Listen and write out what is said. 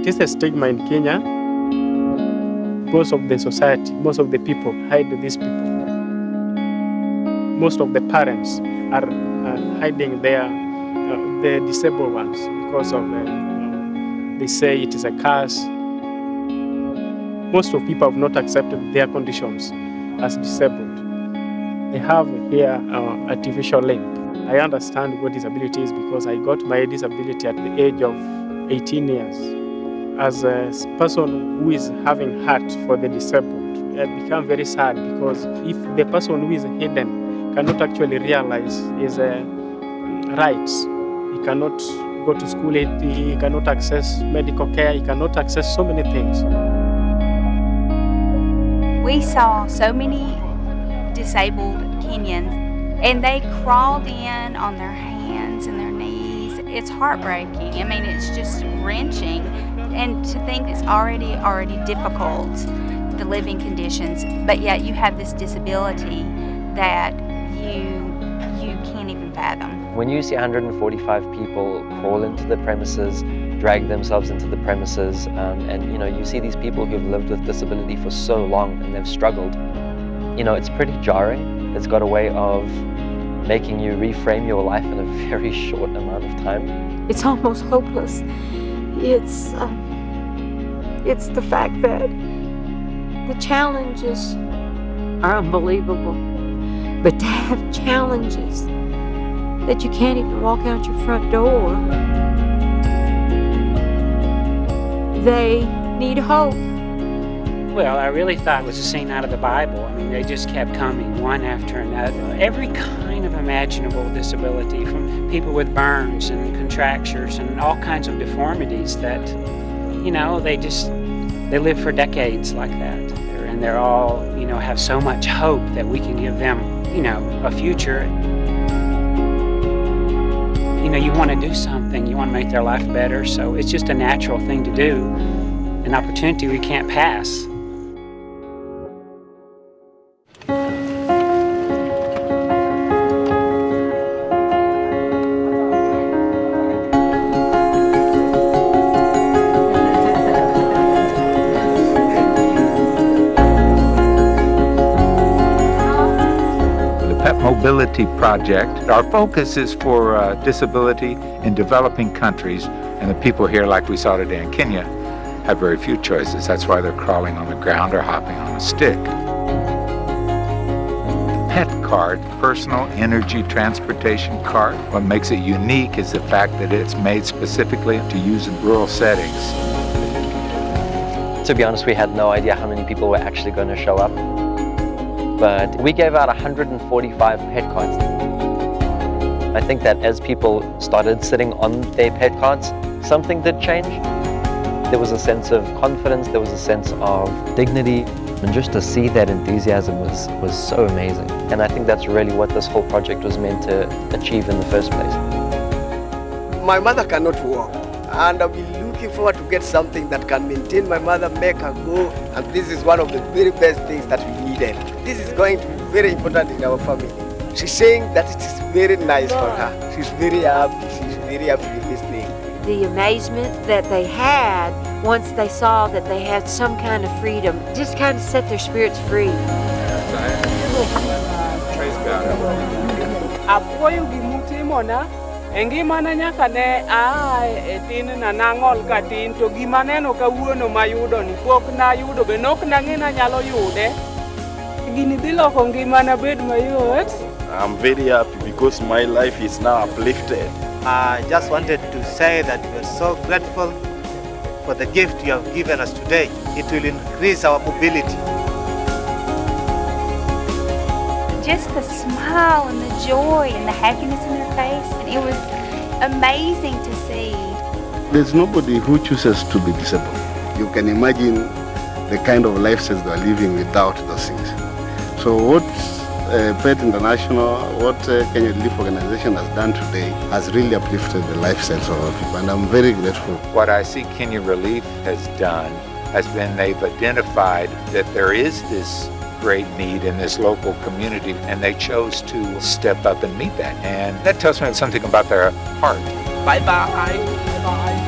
It is a stigma in Kenya. Most of the society, most of the people hide these people. Most of the parents are hiding the disabled ones because of they say it is a curse. Most of people have not accepted their conditions as disabled. They have here artificial limb. I understand what disability is because I got my disability at the age of 18 years. As a person who is having heart for the disabled, I become very sad because if the person who is hidden cannot actually realize his rights, he cannot go to school, he cannot access medical care, he cannot access so many things. We saw so many disabled Kenyans, and they crawled in on their hands and their knees. It's heartbreaking. I mean, it's just wrenching. And to think it's already difficult, the living conditions, but yet you have this disability that you can't even fathom. When you see 145 people crawl into the premises, drag themselves into the premises, and you see these people who've lived with disability for so long and they've struggled, it's pretty jarring. It's got a way of making you reframe your life in a very short amount of time. It's almost hopeless. It's the fact that the challenges are unbelievable, but to have challenges that you can't even walk out your front door, they need hope. Well, I really thought it was a scene out of the Bible. I mean, they just kept coming one after another. Every kind of imaginable disability, from people with burns and contractures and all kinds of deformities that, they live for decades like that. And they're all, have so much hope that we can give them, a future. You want to do something, you want to make their life better, so it's just a natural thing to do, an opportunity we can't pass. Mobility project. Our focus is for disability in developing countries, and the people here, like we saw today in Kenya, have very few choices. That's why they're crawling on the ground or hopping on a stick. PET card, personal energy transportation card. What makes it unique is the fact that it's made specifically to use in rural settings. To be honest, we had no idea how many people were actually going to show up. But we gave out 145 pet cards. I think that as people started sitting on their pet cards, something did change. There was a sense of confidence, there was a sense of dignity, and just to see that enthusiasm was so amazing. And I think that's really what this whole project was meant to achieve in the first place. My mother cannot walk, and I've been looking forward to get something that can maintain my mother, make her go, and this is one of the very best things that we needed. This is going to be very important in our family. She's saying that it is very nice for her. She's very happy with this thing. The amazement that they had once they saw that they had some kind of freedom just kind of set their spirits free. Praise God. Engimana nyaka ne tin na nang'ol ka tin to gima neno kawuono mayudo ni pok nayudo be nok nang'e na nyalo yude. Gini dhi loko ngimana bed mayot. I'm very happy because my life is now uplifted. I just wanted to say that we are so grateful for the gift you have given us today. It will increase our mobility. Just the smile and the joy and the happiness in their face. And it was amazing to see. There's nobody who chooses to be disabled. You can imagine the kind of lifestyles they are living without those things. So what PET International, what Kenya Relief Organization has done today has really uplifted the lifestyles of our people, and I'm very grateful. What I see Kenya Relief has done has been they've identified that there is this great need in this local community, and they chose to step up and meet that. And that tells me something about their heart. Bye-bye. Bye-bye.